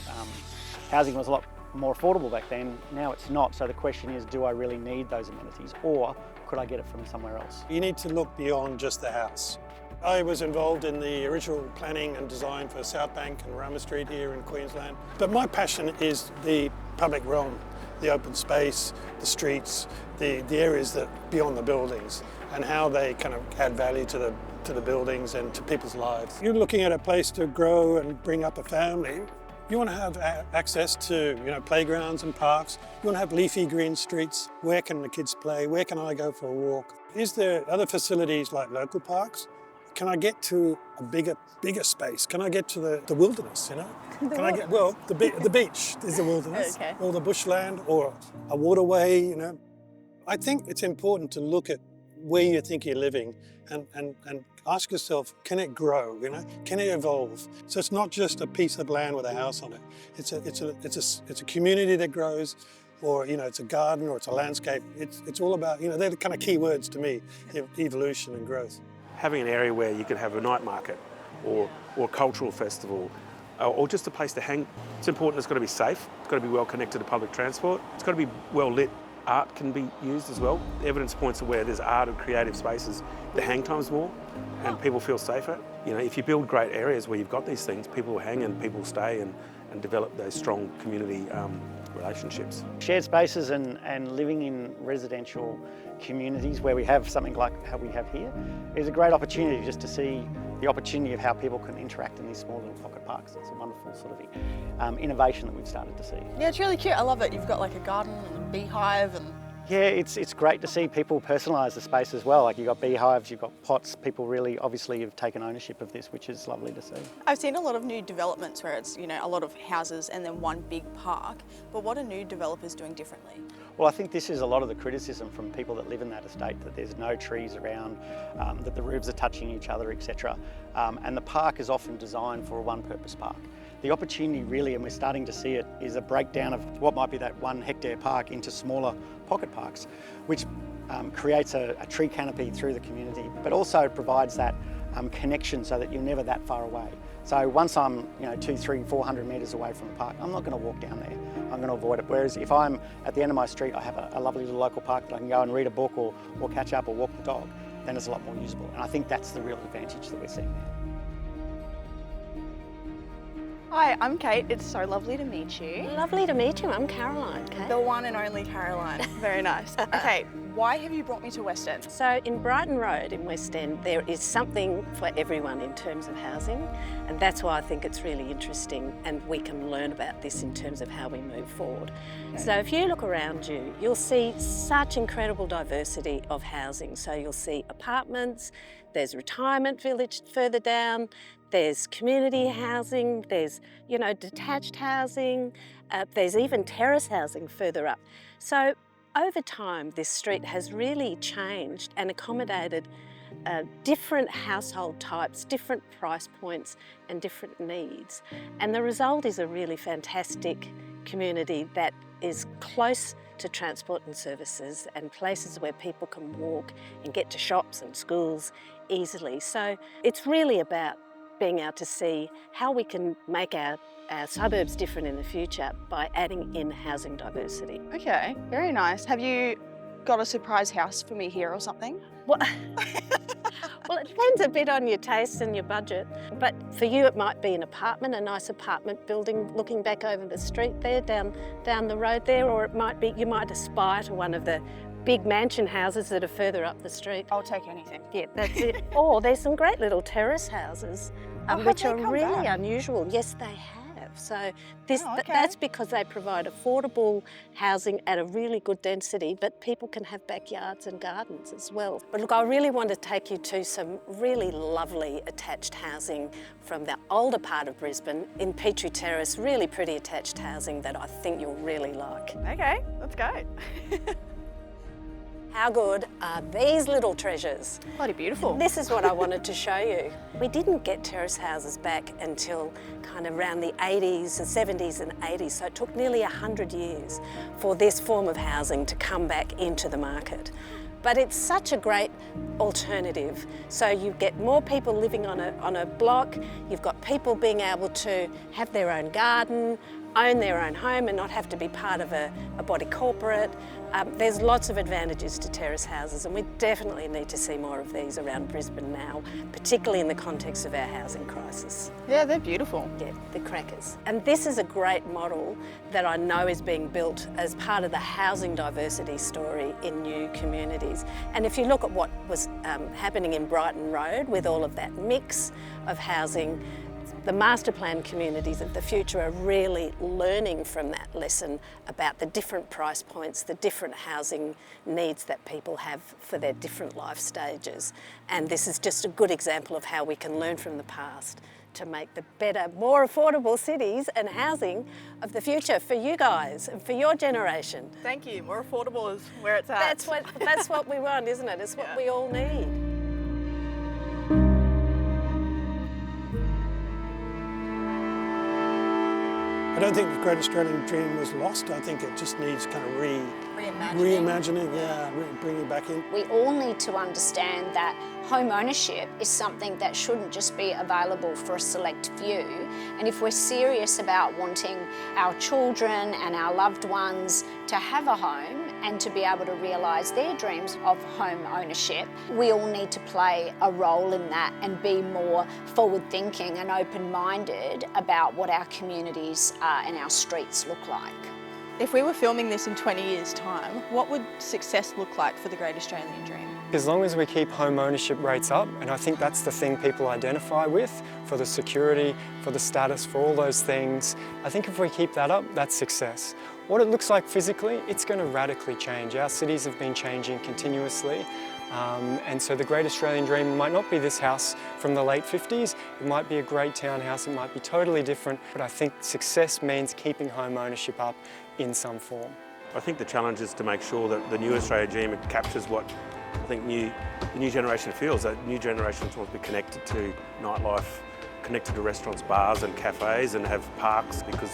S11: housing was a lot more affordable back then. Now it's not, so the question is, do I really need those amenities, or could I get it from somewhere else?
S15: You need to look beyond just the house. I was involved in the original planning and design for South Bank and Rama Street here in Queensland. But my passion is the public realm, the open space, the streets, the areas that beyond the buildings, and how they kind of add value to the buildings and to people's lives. You're looking at a place to grow and bring up a family. You want to have access to, you know, playgrounds and parks. You want to have leafy green streets. Where can the kids play? Where can I go for a walk? Is there other facilities like local parks? Can I get to a bigger space? Can I get to the wilderness, you know? Can I get, well, the beach is the wilderness,
S2: Okay.
S15: or the bushland, or a waterway, you know? I think it's important to look at where you think you're living and ask yourself, can it grow, you know? Can it evolve? So it's not just a piece of land with a house on it. It's a community that grows, or, you know, it's a garden or it's a landscape. It's all about, you know, they're the kind of key words to me, evolution and growth.
S14: Having an area where you could have a night market or a cultural festival or just a place to hang. It's important. It's got to be safe. It's got to be well connected to public transport. It's got to be well lit. Art can be used as well. Evidence points to where there's art and creative spaces, the hang time's more and people feel safer. You know, if you build great areas where you've got these things, people will hang and people will stay and develop those strong community relationships.
S11: Shared spaces and living in residential communities where we have something like how we have here is a great opportunity just to see the opportunity of how people can interact in these small little pocket parks. It's a wonderful sort of innovation that we've started to see.
S2: Yeah, it's really cute. I love it. You've got like a garden and a beehive and...
S11: Yeah, it's great to see people personalise the space as well. Like you've got beehives, you've got pots. People really obviously have taken ownership of this, which is lovely to see.
S2: I've seen a lot of new developments where it's, you know, a lot of houses and then one big park. But what are new developers doing differently?
S11: Well, I think this is a lot of the criticism from people that live in that estate, that there's no trees around, that the roofs are touching each other, etc. And the park is often designed for a one-purpose park. The opportunity really, and we're starting to see it, is a breakdown of what might be that 1 hectare park into smaller pocket parks, which creates a tree canopy through the community, but also provides that connection so that you're never that far away. So once I'm 200, 300, 400 metres away from the park, I'm not going to walk down there. I'm going to avoid it. Whereas if I'm at the end of my street, I have a lovely little local park that I can go and read a book or catch up or walk the dog, then it's a lot more usable. And I think that's the real advantage that we're seeing now.
S2: Hi, I'm Kate. It's so lovely to meet you.
S21: Lovely to meet you. I'm Caroline. Kate.
S2: The one and only Caroline. Very nice. Okay, Why have you brought me to West End?
S12: So in Brighton Road in West End, there is something for everyone in terms of housing, and that's why I think it's really interesting and we can learn about this in terms of how we move forward. So if you look around you, you'll see such incredible diversity of housing. So you'll see apartments, there's retirement village further down, there's community housing, there's, you know, detached housing, there's even terrace housing further up. So over time, this street has really changed and accommodated different household types, different price points and different needs. And the result is a really fantastic community that is close to transport and services and places where people can walk and get to shops and schools easily. So it's really about being able to see how we can make our suburbs different in the future by adding in housing diversity.
S2: Okay, very nice. Have you got a surprise house for me here or something?
S12: Well, well, it depends a bit on your taste and your budget. But for you, it might be an apartment, a nice apartment building looking back over the street there, down the road there, or it might be, you might aspire to one of the big mansion houses that are further up the street.
S2: I'll take anything.
S12: Yeah, that's it. Or there's some great little terrace houses, which are really unusual. Yes, they have. So that's because they provide affordable housing at a really good density, but people can have backyards and gardens as well. But look, I really want to take you to some really lovely attached housing from the older part of Brisbane in Petrie Terrace, really pretty attached housing that I think you'll really like.
S2: Okay, let's go.
S12: How good are these little treasures?
S2: Bloody beautiful.
S12: This is what I wanted to show you. We didn't get terrace houses back until kind of around the 80s, the 70s and 80s, so it took nearly 100 years for this form of housing to come back into the market. But it's such a great alternative. So you get more people living on a block, you've got people being able to have their own garden, own their own home and not have to be part of a body corporate. There's lots of advantages to terrace houses and we definitely need to see more of these around Brisbane now, particularly in the context of our housing crisis.
S2: Yeah, they're beautiful.
S12: Yeah, they're crackers. And this is a great model that I know is being built as part of the housing diversity story in new communities. And if you look at what was happening in Brighton Road with all of that mix of housing, the master plan communities of the future are really learning from that lesson about the different price points, the different housing needs that people have for their different life stages. And this is just a good example of how we can learn from the past to make the better, more affordable cities and housing of the future for you guys and for your generation.
S2: Thank you. More affordable is where it's at.
S12: That's what we want, isn't it? It's what we all need.
S15: I don't think the Great Australian Dream was lost. I think it just needs kind of reimagining, bringing back in.
S27: We all need to understand that home ownership is something that shouldn't just be available for a select few. And if we're serious about wanting our children and our loved ones to have a home and to be able to realise their dreams of home ownership, we all need to play a role in that and be more forward-thinking and open-minded about what our communities and our streets look like.
S2: If we were filming this in 20 years' time, what would success look like for the Great Australian Dream?
S16: As long as we keep home ownership rates up, and I think that's the thing people identify with, for the security, for the status, for all those things, I think if we keep that up, that's success. What it looks like physically, it's going to radically change. Our cities have been changing continuously, and so the Great Australian Dream might not be this house from the late 50s, it might be a great townhouse, it might be totally different, but I think success means keeping home ownership up in some form.
S14: I think the challenge is to make sure that the new Australian Dream captures what I think the new generation feels. That new generation wants to be connected to nightlife, connected to restaurants, bars and cafes and have parks because,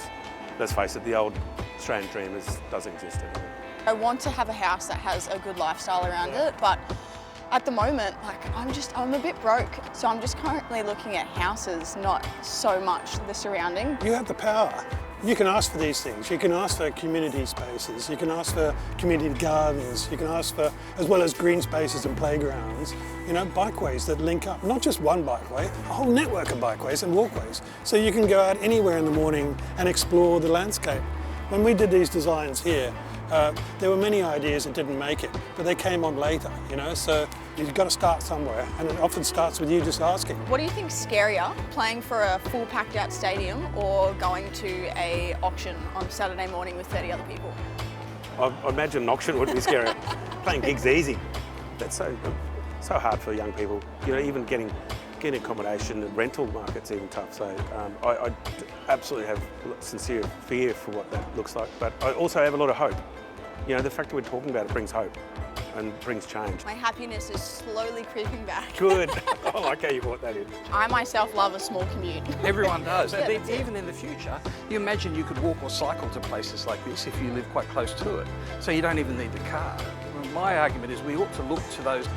S14: let's face it, the old Australian Dream doesn't exist anymore.
S2: I want to have a house that has a good lifestyle around it, but at the moment, I'm a bit broke, so I'm just currently looking at houses, not so much the surrounding.
S15: You have the power. You can ask for these things. You can ask for community spaces. You can ask for community gardens. You can ask for, as well as green spaces and playgrounds, you know, bikeways that link up. Not just one bikeway, a whole network of bikeways and walkways. So you can go out anywhere in the morning and explore the landscape. When we did these designs here, There were many ideas that didn't make it, but they came on later, you know, so you've got to start somewhere, and it often starts with you just asking.
S2: What do you think's scarier, playing for a full packed out stadium or going to a auction on Saturday morning with 30 other people?
S14: I imagine an auction would be scary. Playing gigs easy. That's so hard for young people. You know, even getting accommodation, the rental market's even tough. So I absolutely have sincere fear for what that looks like, but I also have a lot of hope. You know, the fact that we're talking about it brings hope and brings change.
S2: My happiness is slowly creeping back.
S14: Good. I like how you brought that in.
S2: I myself love a small commute.
S8: Everyone does.
S2: Yeah,
S8: And
S2: that's it.
S8: even in the future, you imagine you could walk or cycle to places like this if you live quite close to it. So you don't even need the car. Well, my argument is we ought to look to those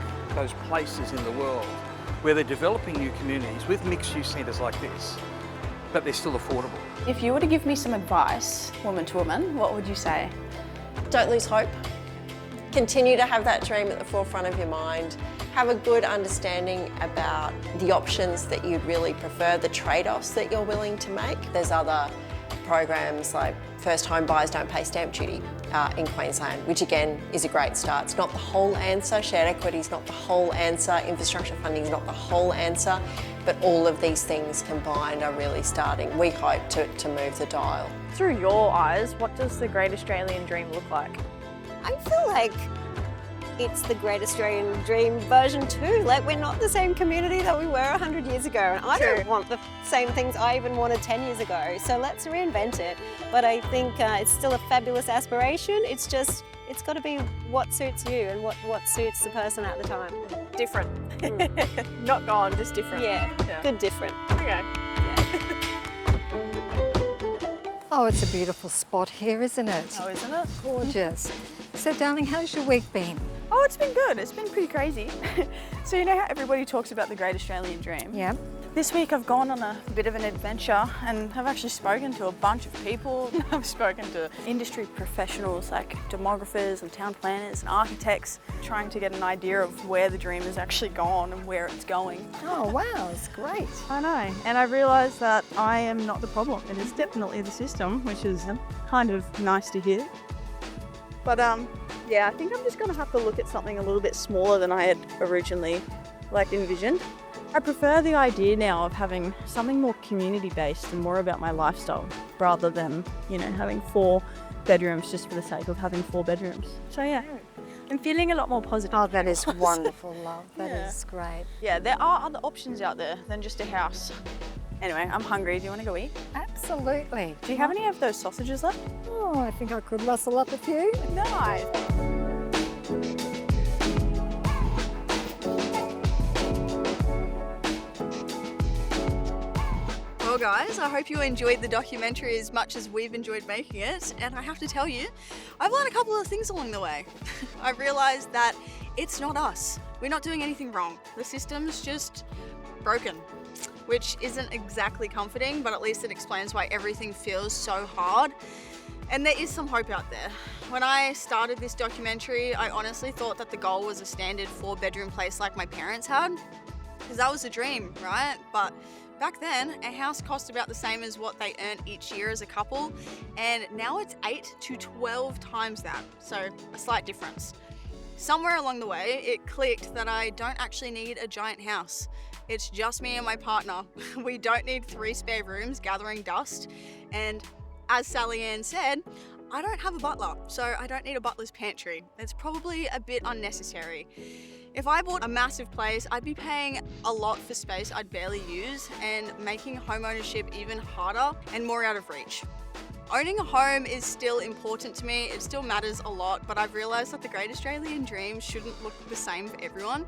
S8: places in the world where they're developing new communities with mixed-use centres like this, but they're still affordable.
S1: If you were to give me some advice, woman to woman, what would you say?
S26: Don't lose hope. Continue to have that dream at the forefront of your mind. Have a good understanding about the options that you'd really prefer, the trade-offs that you're willing to make. There's other programs like First Home Buyers Don't Pay Stamp Duty in Queensland, which again is a great start. It's not the whole answer, shared equity is not the whole answer, infrastructure funding is not the whole answer, but all of these things combined are really starting, we hope, to move the dial.
S2: Through your eyes, what does the Great Australian Dream look like?
S21: I feel like it's the Great Australian Dream version 2. Like, we're not the same community that we were 100 years ago, and I don't want the same things I even wanted 10 years ago. So let's reinvent it. But I think it's still a fabulous aspiration. It's just, it's got to be what suits you and what suits the person at the time.
S2: Different. Not gone, just different.
S21: Yeah, good different.
S2: Okay.
S13: Oh, it's a beautiful spot here, isn't it?
S2: Oh, isn't it?
S13: Gorgeous. So, darling, how's your week been?
S2: Oh, it's been good. It's been pretty crazy. So you know how everybody talks about the Great Australian Dream?
S13: Yeah.
S2: This week I've gone on a bit of an adventure and I've actually spoken to a bunch of people. I've spoken to industry professionals like demographers and town planners and architects, trying to get an idea of where the dream has actually gone and where it's going.
S13: Oh, wow, it's great.
S17: I know, and I realised that I am not the problem. It is definitely the system, which is kind of nice to hear. But yeah, I think I'm just going to have to look at something a little bit smaller than I had originally envisioned. I prefer the idea now of having something more community-based and more about my lifestyle, rather than, you know, having 4 bedrooms just for the sake of having 4 bedrooms. So yeah, I'm feeling a lot more positive.
S13: Oh, that is wonderful, love. That is great.
S2: Yeah, there are other options out there than just a house. Anyway, I'm hungry. Do you want to go eat?
S13: Absolutely.
S2: Do you have any of those sausages left?
S13: Oh, I think I could rustle up a few.
S2: Nice. Well guys, I hope you enjoyed the documentary as much as we've enjoyed making it, and I have to tell you, I've learned a couple of things along the way. I realised that it's not us. We're not doing anything wrong. The system's just broken, which isn't exactly comforting, but at least it explains why everything feels so hard. And there is some hope out there. When I started this documentary, I honestly thought that the goal was a standard 4-bedroom place like my parents had, because that was the dream, right? But back then, a house cost about the same as what they earned each year as a couple, and now it's 8 to 12 times that, so a slight difference. Somewhere along the way, it clicked that I don't actually need a giant house. It's just me and my partner. We don't need 3 spare rooms gathering dust, and as Sally Ann said, I don't have a butler, so I don't need a butler's pantry. It's probably a bit unnecessary. If I bought a massive place, I'd be paying a lot for space I'd barely use and making home ownership even harder and more out of reach. Owning a home is still important to me, it still matters a lot, but I've realised that the Great Australian Dream shouldn't look the same for everyone.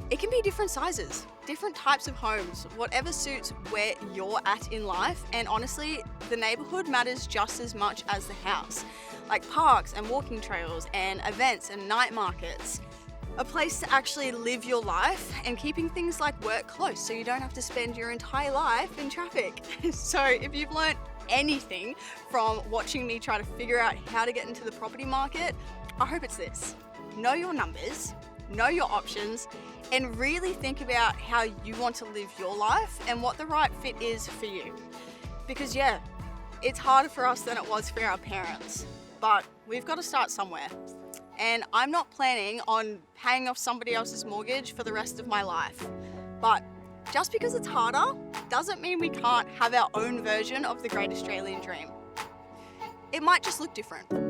S2: It can be different sizes, different types of homes, whatever suits where you're at in life, and honestly, the neighbourhood matters just as much as the house. Like parks and walking trails and events and night markets. A place to actually live your life and keeping things like work close so you don't have to spend your entire life in traffic. So if you've learnt anything from watching me try to figure out how to get into the property market, I hope it's this. Know your numbers, know your options, and really think about how you want to live your life and what the right fit is for you. Because yeah, it's harder for us than it was for our parents. but we've got to start somewhere. And I'm not planning on paying off somebody else's mortgage for the rest of my life. But just because it's harder doesn't mean we can't have our own version of the Great Australian Dream. It might just look different.